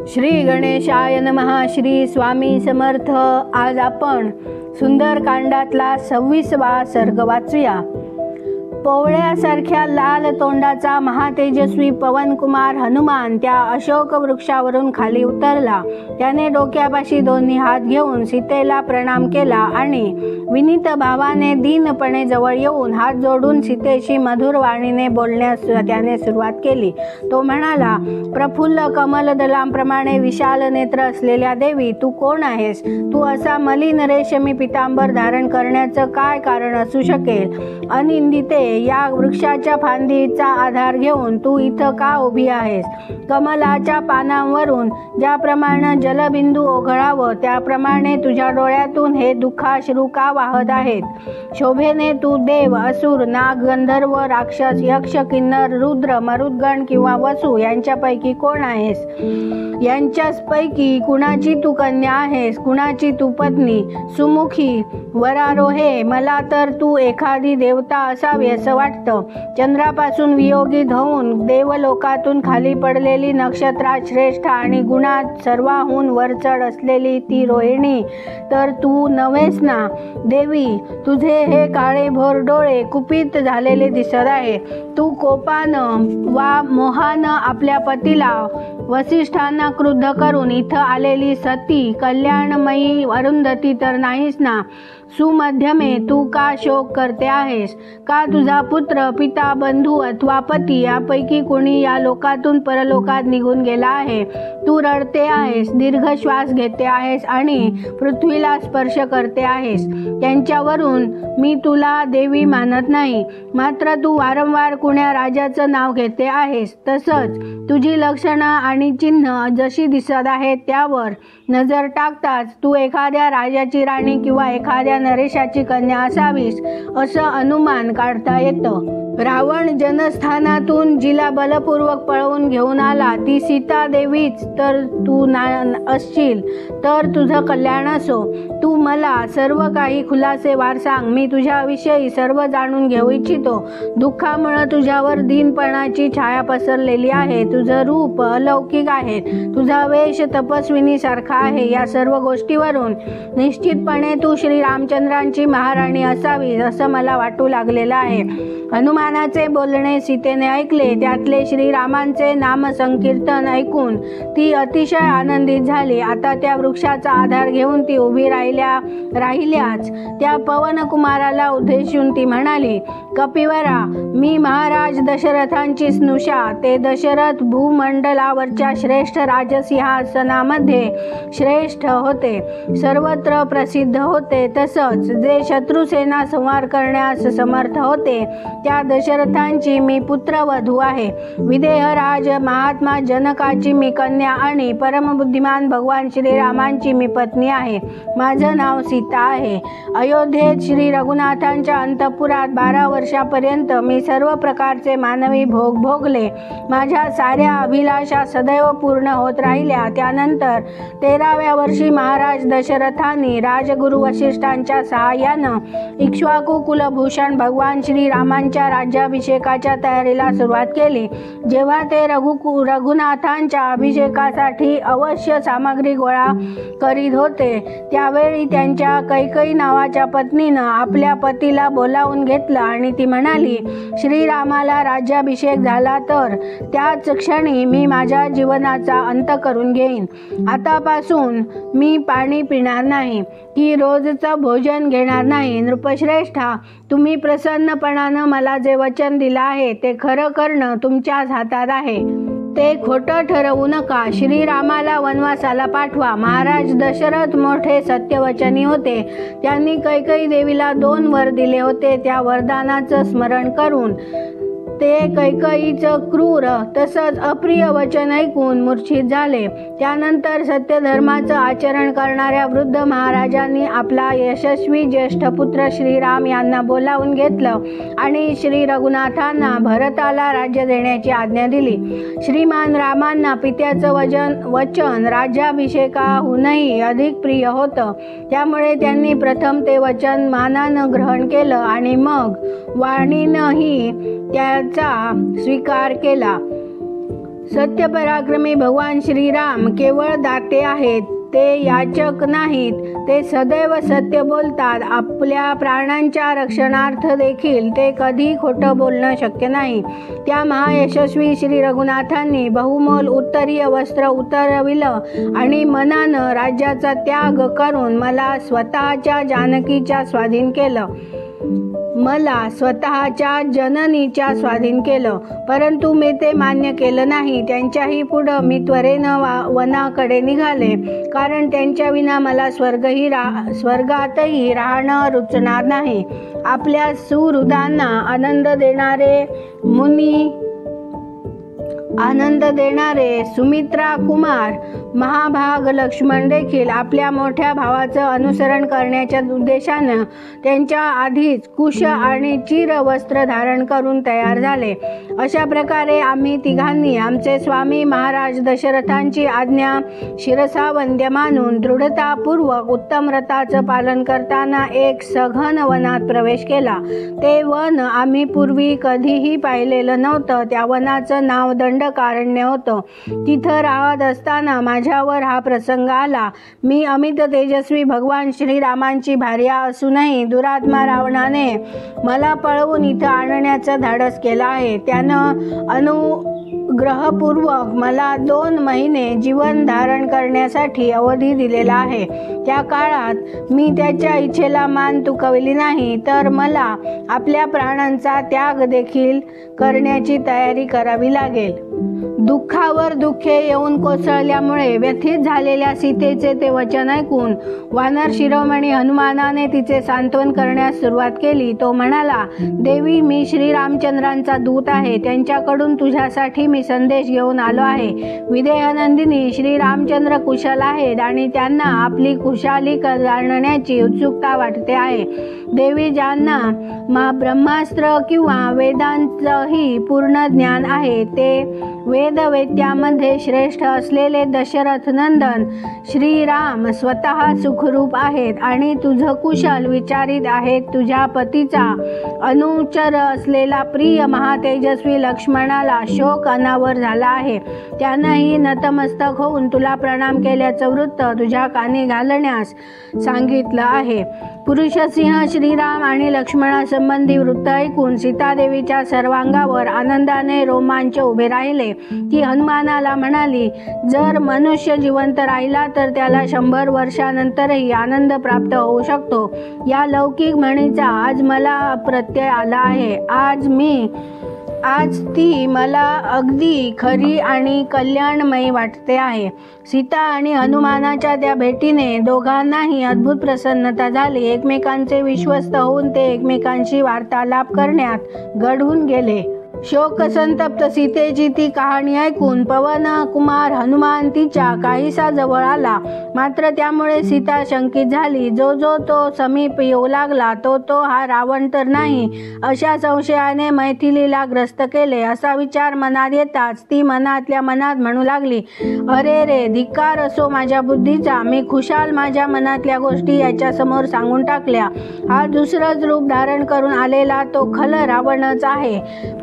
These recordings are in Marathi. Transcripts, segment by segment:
श्री गणेशाय नमः. श्री स्वामी समर्थ. आज आपण सुंदरकांडातला 26वा सर्ग वाचूया. पोवळ्यासारख्या लाल तोंडाचा महातेजस्वी पवनकुमार हनुमान त्या अशोक वृक्षावरून खाली उतरला. त्याने डोक्यापाशी दोन्ही हात घेऊन सीतेला प्रणाम केला आणि विनीत भावाने दीनपणे जवळ येऊन हात जोडून सीतेशी मधुर वाणीने बोलण्यास त्याने सुरुवात केली. तो म्हणाला, प्रफुल्ल कमलदलांप्रमाणे विशाल नेत्र असलेल्या देवी, तू कोण आहेस? तू असा मलिन रेशमी पितांबर धारण करण्याचं काय कारण असू शकेल? अनिंदिते, या वृक्षाच्या फांदीचा आधार घेऊन तू इथं का उभी आहेस? कमलाच्या पानांवरून ज्याप्रमाणे जलबिंदू ओघळावं त्याप्रमाणे तुझ्या डोळ्यातून हे दुःखाश्रू का वाहत आहेत? शोभेने तू देव, असुर, नाग, गंधर्व, राक्षस, यक्ष, किन्नर, रुद्र, मरुद्गण किंवा वसु यांच्यापैकी कोण आहेस? यांच्यापैकी कुणाची तू कन्या आहेस? कुणाची तू पत्नी? सुमुखी, वरारोहे, मला तर तू एखादी देवता असावी असं वाटतं. चंद्रापासून वियोगित होऊन देवलोकातून खाली पडलेली नक्षत्रात श्रेष्ठ आणि गुणात सर्वाहून वरचढ असलेली ती रोहिणी तर तू नव्हेस ना? देवी, तुझे हे काळे भोर डोळे कुपित झालेले दिसत आहे. तू कोपानं वा मोहानं आपल्या पतीला वसिष्ठांना क्रुद्ध करून इथं आलेली सती कल्याणमयी अरुंधती तर नाहीस ना? सुमध्यमे, तू का शोक करते आहेस? का तुझा पुत्र, पिता, बंधू अथवा पती यापैकी कोणी या लोकातून परलोकात निघून गेला आहे? तू रडते आहेस, दीर्घ श्वास घेते आहेस आणि पृथ्वीला स्पर्श करते आहेस. त्यांच्यावरून मी तुला देवी मानत नाही, मात्र तू वारंवार कुण्या राजाचं नाव घेते आहेस. तसंच तुझी लक्षणं आणि चिन्ह जशी दिसत आहेत त्यावर नजर टाकताच तू एखाद्या राजाची राणी किंवा एखाद्या नरेशाची कन्या असावीस असं अनुमान काढता येतं. रावण जनस्थानातून जिला बलपूर्वक पळवून घेऊन आला ती सीता देवीच तर तू असशील तर तुझं कल्याण असो. तू मला सर्व काही खुलासेवार सांग, मी तुझ्याविषयी सर्व जाणून घेऊ इच्छितो. दुःखामुळे तुझ्यावर दीनपणाची छाया पसरलेली आहे. तुझं रूप अलौकिक आहे, तुझा वेश तपस्विनी सारखा आहे. या सर्व गोष्टीवरून निश्चितपणे तू श्री रामचंद्रांची महाराणी असावी असं मला वाटू लागलेलं आहे. हनुमानाचे बोलणे सीतेने ऐकले. त्यातले श्रीरामांचे नामसंकीर्तन ऐकून ती अतिशय आनंदित झाली. आता त्या वृक्षाचा आधार घेऊन ती उभी राहिल्याच त्या पवनकुमाराला उद्देशून ती म्हणाली, कपिवरा, मी महाराज दशरथांची स्नुषा. ते दशरथ भूमंडलावरच्या श्रेष्ठ राजसिंहासनामध्ये श्रेष्ठ होते, सर्वत्र प्रसिद्ध होते. तसंच जे शत्रुसेना संहार करण्यास समर्थ होते त्या दशरथांची मी पुत्रवधू आहे. विदेहराज महात्मा जनकाची मी कन्या आणि परमबुद्धिमान भगवान श्रीरामांची मी पत्नी आहे. माझं नाव सीता आहे. अयोध्येत श्री रघुनाथांच्या अंतःपुरात 12 वर्षापर्यंत मी सर्व प्रकारचे मानवी भोग भोगले. माझ्या साऱ्या अभिलाषा सदैव पूर्ण होत राहिल्या. त्यानंतर 13व्या वर्षी महाराज दशरथांनी राजगुरु वसिष्ठांच्या सहाय्यानं इक्ष्वाकु कुलभूषण भगवान श्रीरामांच्या राज्याभिषेकाच्या तयारीला सुरुवात केली. जेव्हा ते रघुनाथांच्या अभिषेकासाठी अवश्य सामग्री गोळा करीत होते त्यावेळी त्यांच्या कैकई नावाच्या पत्नीनं आपल्या पतीला बोलावून घेतलं आणि ती म्हणाली, श्रीरामाला राज्याभिषेक झाला तर त्याच क्षणी मी माझ्या जीवनाचा अंत करून घेईन. आतापासून मी पाणी पिणार नाही की रोजचं भोजन घेणार नाही. नृपश्रेष्ठा, तुम्ही प्रसन्नपणानं मला जे वचन दिलं आहे ते खरं करणं तुमच्याच हातात आहे. ते खोटं ठरवू नका. श्रीरामाला वनवासाला पाठवा. महाराज दशरथ मोठे सत्यवचनी होते. त्यांनी कैकेयी देवीला 2 वर दिले होते. त्या वरदानाचं स्मरण करून ते कैकेयीचं क्रूर तसंच अप्रिय वचन ऐकून मूर्छित झाले. त्यानंतर सत्यधर्माचं आचरण करणाऱ्या वृद्ध महाराजांनी आपला यशस्वी ज्येष्ठ पुत्र श्रीराम यांना बोलावून घेतलं आणि श्री रघुनाथांना भरताला राज्य देण्याची आज्ञा दिली. श्रीमान रामांना पित्याचं वचन राज्याभिषेकाहूनही अधिक प्रिय होतं. त्यामुळे त्यांनी प्रथम ते वचन मानानं ग्रहण केलं आणि मग वाणीनंही त्याचा स्वीकार केला. सत्यपराक्रमी भगवान श्रीराम केवळ दाते आहेत, ते याचक नाहीत. ते सदैव सत्य बोलतात. आपल्या प्राणांच्या रक्षणार्थ देखील ते कधी खोटं बोलणं शक्य नाही. त्या महायशस्वी श्री रघुनाथांनी बहुमोल उत्तरीय वस्त्र उतरविलं आणि मनानं राज्याचा त्याग करून मला स्वतःच्या जानकीच्या स्वाधीन केलं, मला स्वतःच्या जननीच्या स्वाधीन केलं. परंतु मी ते मान्य केलं नाही. त्यांच्याही पुढं मी त्वरेनं वनाकडे निघाले, कारण त्यांच्या विना मला स्वर्गातही राहणं रुचणार नाही. आपल्या सुहृदांना आनंद देणारे सुमित्रा कुमार महाभाग लक्ष्मण देखील आपल्या मोठ्या भावाचं अनुसरण करण्याच्या उद्देशानं त्यांच्या आधीच कुश आणि चिर वस्त्र धारण करून तयार झाले. अशा प्रकारे आम्ही तिघांनी आमचे स्वामी महाराज दशरथांची आज्ञा शिरसावंद्य मानून दृढतापूर्वक उत्तम रथाचं पालन करताना एक सघन वनात प्रवेश केला. ते वन आम्ही पूर्वी कधीही पाहिलेलं नव्हतं. त्या वनाचं नाव दंडकारण्य होतं. तिथं राहत असताना माझ्यावर हा प्रसंग आला. मी अमित तेजस्वी भगवान श्रीरामांची भार्या असूनही दुरात्मा रावणाने मला पळवून इथं आणण्याचं धाडस केलं आहे. त्यानं अनुग्रहपूर्वक मला 2 महिने जीवन धारण करण्यासाठी अवधी दिलेला आहे. त्या काळात मी त्याच्या इच्छेला मान तुकवली नाही, तर मला आपल्या प्राणांचा त्याग देखील करण्याची तयारी करावी लागेल. दुःखावर दुःखे येऊन कोसळल्यामुळे व्यथित झालेल्या सीतेचे ते वचन ऐकून वानर शिरोमणी हनुमानाने तिचे सांत्वन करण्यास सुरुवात केली. तो म्हणाला, देवी, मी श्रीरामचंद्रांचा दूत आहे. त्यांच्याकडून तुझ्यासाठी मी संदेश घेऊन आलो आहे. विदेहनंदिनी, श्रीरामचंद्र कुशल आहेत आणि त्यांना आपली कुशाली जाणण्याची उत्सुकता वाटते आहे. देवी, ज्यांना ब्रह्मास्त्र किंवा वेदांचंही पूर्ण ज्ञान आहे, ते वेदवेत्यामध्ये श्रेष्ठ असलेले दशरथ नंदन श्रीराम स्वतः सुखरूप आहेत आणि तुझं कुशल विचारित आहेत. तुझ्या पतीचा अनुचर असलेला प्रिय महातेजस्वी लक्ष्मणाला शोक अनावर झाला आहे. त्यानंही नतमस्तक होऊन तुला प्रणाम केल्याचं वृत्त तुझ्या कानी घालण्यास सांगितलं आहे. पुरुषसिंह श्रीराम आणि लक्ष्मणासंबंधी वृत्त ऐकून सीतादेवीच्या सर्वांगावर आनंदाने रोमांच उभे राहिले. ती हनुमानाला म्हणाली, जर मनुष्य जिवंत राहिला तर त्याला 100 वर्षानंतरही आनंद प्राप्त होऊ शकतो. या लौकिक म्हणीचा आज मला प्रत्यय आला आहे. आज ती मला अगदी खरी आणि कल्याणमयी वाटते आहे. सीता आणि हनुमानाच्या त्या भेटीने दोघांनाही अद्भुत प्रसन्नता झाली. एकमेकांचे विश्वस्त होऊन ते एकमेकांशी वार्तालाप करण्यात गढून गेले. शोकसंतप्त सीतेची ती कहाणी ऐकून पवन कुमार हनुमान तिच्या काहीसा जवळ आला. मात्र त्यामुळे सीता शंकित झाली. जो तो समीप येऊ लागला तो हा रावण तर नाही, अशा संशयाने मैथिलीला ग्रस्त केले. असा विचार मनात येताच ती मनातल्या मनात म्हणू लागली, अरे रे, धिक्कार असो माझ्या बुद्धीचा. मी खुशाल माझ्या मनातल्या गोष्टी याच्यासमोर सांगून टाकल्या. हा दुसरंच रूप धारण करून आलेला तो खल रावणच आहे.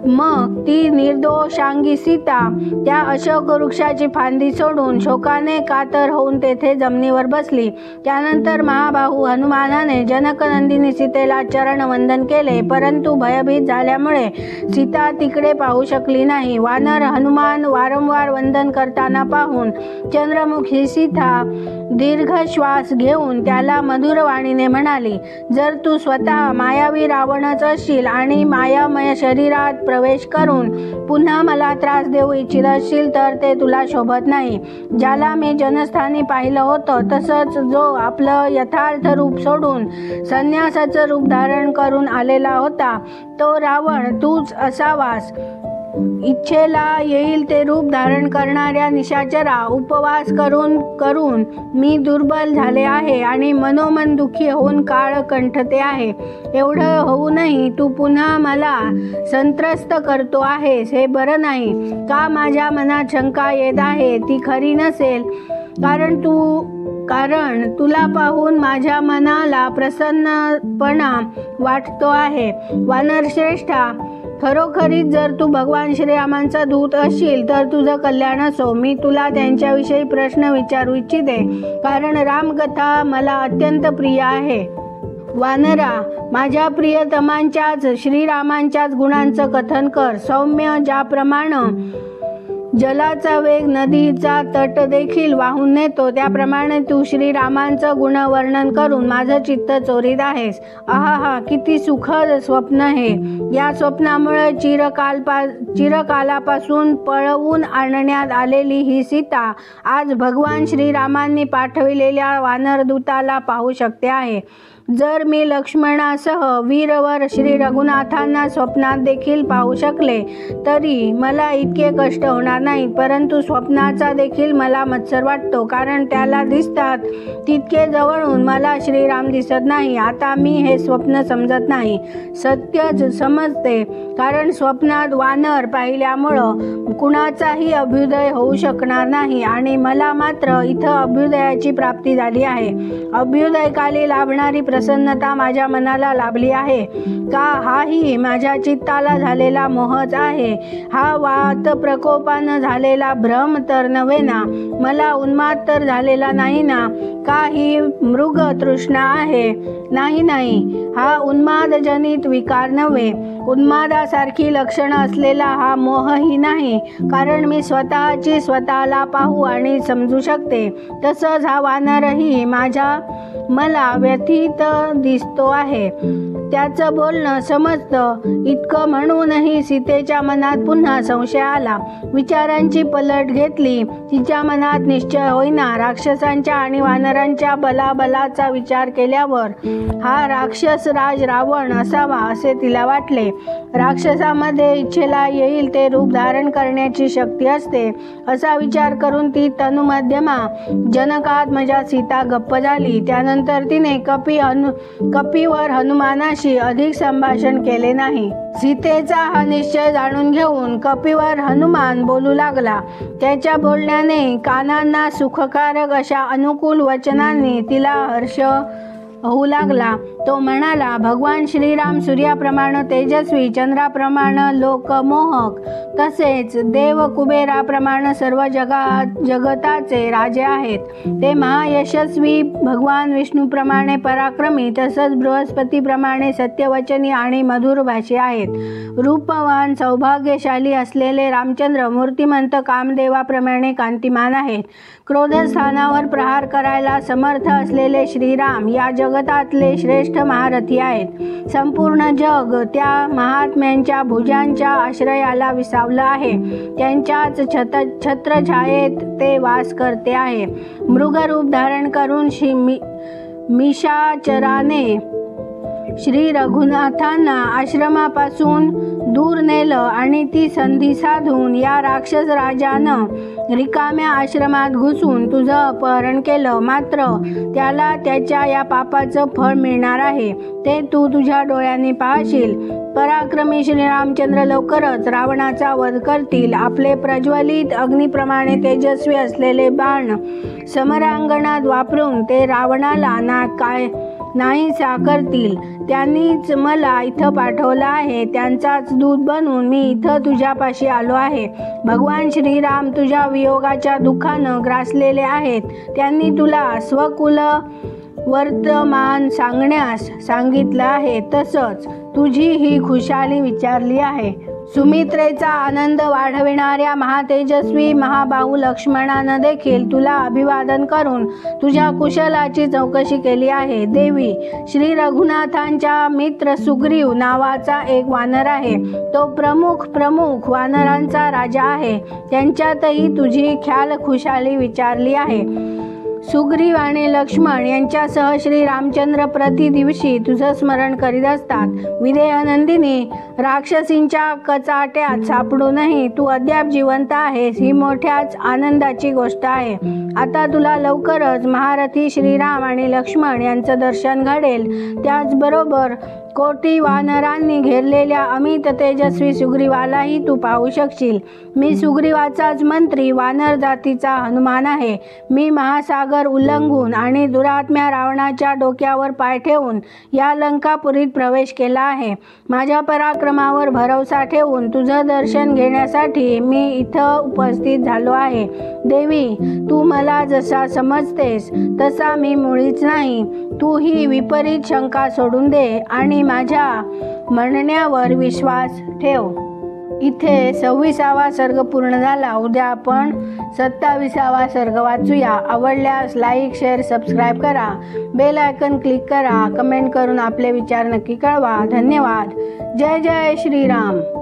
मग ती निर्दोषांगी सीता त्या अशोक वृक्षाची फांदी सोडून शोकाने कातर होऊन तेथे जमिनीवर बसली. त्यानंतर महाबाहू हनुमानाने जनकनंदिनी सीतेला चरणवंदन केले, परंतु भयभीत झाल्यामुळे सीता तिकडे पाहू शकली नाही. वानर हनुमान वारंवार वंदन करताना पाहून चंद्रमुखी सीता दीर्घ श्वास घेऊन त्याला मधुरवाणीने म्हणाली, जर तू स्वतः मायावी रावणच असशील आणि मायामय शरीरात प्रवेश करून पुन्हा मला त्रास देऊ इच्छित असशील तर ते तुला शोभत नाही. ज्याला मी जनस्थानी पाहिलं होतं तसंच जो आपलं यथार्थ रूप सोडून संन्यासाचं रूप धारण करून आलेला होता तो रावण तूच असावास. इच्छेला येईल ते रूप धारण करणाऱ्या निशाचरा, उपवास करून मी दुर्बल झाले आहे आणि मनोमन दुःखी होऊन काळ कंठते आहे. एवढं होऊनही तू पुन्हा मला संत्रस्त करतो आहेस, हे बरं नाही. का माझ्या मनात शंका येत आहे ती खरी नसेल, कारण तुला पाहून माझ्या मनाला प्रसन्नपणा वाटतो आहे. वानरश्रेष्ठा, खरोखरीच जर तू भगवान श्रीरामांचा दूत असशील तर तुझं कल्याण असो. मी तुला त्यांच्याविषयी प्रश्न विचारू इच्छिते, कारण रामकथा मला अत्यंत प्रिय आहे. वानरा, माझ्या प्रियतमांच्याच श्रीरामांच्याच गुणांचं कथन कर. सौम्य, ज्याप्रमाणे जलाचा वेग नदीचा तट देखील वाहून नेतो, त्याप्रमाणे तू श्रीरामांचं गुणवर्णन करून माझं चित्त चोरीत आहेस. आहा, किती सुखद स्वप्न हे. या स्वप्नामुळे चिरकालापासून पळवून आणण्यात आलेली ही सीता आज भगवान श्रीरामांनी पाठविलेल्या वानरदूताला पाहू शकते आहे. जर मी लक्ष्मणासह वीरवर श्री रघुनाथांना स्वप्नात देखील पाहू शकले तरी मला इतके कष्ट होणार नाहीत, परंतु स्वप्नाचा देखील मला मत्सर वाटतो, कारण त्याला दिसतात तितके जवळून मला श्रीराम दिसत नाही. आता मी हे स्वप्न समजत नाही, सत्यच समजते, कारण स्वप्नात वानर पाहिल्यामुळं कुणाचाही अभ्युदय होऊ शकणार नाही आणि मला मात्र इथं अभ्युदयाची प्राप्ती झाली आहे. अभ्युदयकाली लाभणारी प्रसन्नता माझ्या मनाला लाभली आहे का, हाही माझ्या चित्ताला झालेला मोहच आहे. हा वात प्रकोपानं झालेला भ्रम तर नव्हे ना, मला उन्माद तर झालेला नाही ना, का ही मृग तृष्णा आहे? नाही, हा उन्मादजनित विकार नव्हे. उन्मादासारखी लक्षणं असलेला हा मोहही नाही, कारण मी स्वतःची स्वतःला पाहू आणि समजू शकते. तसंच हा वानरही मला व्यथित दिसतो आहे. त्याचं बोलणं समजतं इतकं म्हणूनही सीतेच्या मनात पुन्हा संशय आला. विचारांची पलट घेतली. तिच्या मनात निश्चय होईना. राक्षसांच्या आणि वानरांच्या बलाबलाचा विचार केल्यावर हा राक्षस राज रावण असावा असे तिला वाटले. राक्षसामध्ये इच्छेला येईल ते रूप धारण करण्याची शक्ती असते असा विचार करून ती तनुमध्यमा जनकात्मजा सीता गप्प झाली. त्यानंतर तिने कपीवर हनुमानाशी अधिक संभाषण केले नाही. सीतेचा हा निश्चय जाणून घेऊन कपीवर हनुमान बोलू लागला. त्याच्या बोलण्याने कानांना सुखकारक अशा अनुकूल वचनांनी तिला हर्ष होऊ लागला. तो म्हणाला, भगवान श्रीराम सूर्याप्रमाणे तेजस्वी, चंद्राप्रमाणे लोकमोहक, तसेच देव कुबेराप्रमाणे सर्व जगताचे राजे आहेत. ते महायशस्वी, भगवान विष्णूप्रमाणे पराक्रमी, तसंच बृहस्पतीप्रमाणे सत्यवचनी आणि मधुरभाषी आहेत. रूपवान, सौभाग्यशाली असलेले रामचंद्र मूर्तिमंत कामदेवाप्रमाणे कांतिमान आहेत. क्रोधस्थानावर प्रहार करायला समर्थ असलेले श्रीराम या जगतातले श्रेष्ठ महारथी आहेत. संपूर्ण जग त्या महात्म्यांच्या भुजांच्या आश्रयाला विसावलं आहे. त्यांच्याच छत्रछायेत ते वास करते आहे. मृगरूप धारण करून मिशाचराने श्री रघुनाथांना आश्रमापासून दूर नेलं आणि ती संधी साधून या राक्षस राजानं रिकाम्या आश्रमात घुसून तुझं अपहरण केलं. मात्र त्याला त्याच्या या पापाचं फळ मिळणार आहे, ते तू तुझ्या डोळ्यांनी पाहशील. पराक्रमी श्रीरामचंद्र लवकरच रावणाचा वध करतील. आपले प्रज्वलित अग्निप्रमाणे तेजस्वी असलेले बाण समरांगणात वापरून ते रावणाला नाहीसा करतील. त्यांनीच मला इथं पाठवलं आहे. त्यांचाच दूत बनून मी इथं तुझ्यापाशी आलो आहे. भगवान श्रीराम तुझ्या वियोगाच्या दुःखानं ग्रासलेले आहेत. त्यांनी तुला स्वकुल वर्तमान सांगण्यास सांगितलं आहे. तसंच तुझी ही खुशाली विचारली आहे. सुमित्रेचा आनंद वाढविणाऱ्या महातेजस्वी महाबाहू लक्ष्मणानं देखील तुला अभिवादन करून तुझ्या कुशलाची चौकशी केली आहे. देवी, श्री रघुनाथांच्या मित्र सुग्रीव नावाचा एक वानर आहे. तो प्रमुख वानरांचा राजा आहे. त्यांच्यातही तुझी ख्याल खुशाली विचारली आहे. सुग्रीव आणि लक्ष्मण यांच्यासह श्री रामचंद्र प्रतिदिवशी तुझं स्मरण करीत असतात. विदेहनंदिनी, राक्षसींच्या कचाट्यात सापडूनही तू अद्याप जिवंत आहेस, ही मोठ्याच आनंदाची गोष्ट आहे. आता तुला लवकरच महारथी श्रीराम आणि लक्ष्मण यांचं दर्शन घडेल. त्याचबरोबर कोटी वानरांनी घेरलेल्या अमित तेजस्वी सुग्रीवालाही तू पाहू शकशील. मी सुग्रीवाचाच मंत्री वानर जातीचा हनुमान आहे. मी महासागर उल्लंघून आणि दुरात्म्या रावणाच्या डोक्यावर पाय ठेवून या लंकापुरीत प्रवेश केला आहे. माझ्या पराक्रमावर भरवसा ठेवून तुझं दर्शन घेण्यासाठी मी इथं उपस्थित झालो आहे. देवी, तू मला जसा समजतेस तसा मी मुळीच नाही. तू ही विपरीत शंका सोडून दे आणि माझ्या म्हणण्यावर विश्वास ठेव. इथे 26वा सर्ग पूर्ण झाला. उद्या आपण 27वा सर्ग वाचूया. आवडल्यास लाईक, शेअर, सबस्क्राईब करा. बेल आयकन क्लिक करा. कमेंट करून आपले विचार नक्की कळवा. धन्यवाद. जय जय श्रीराम.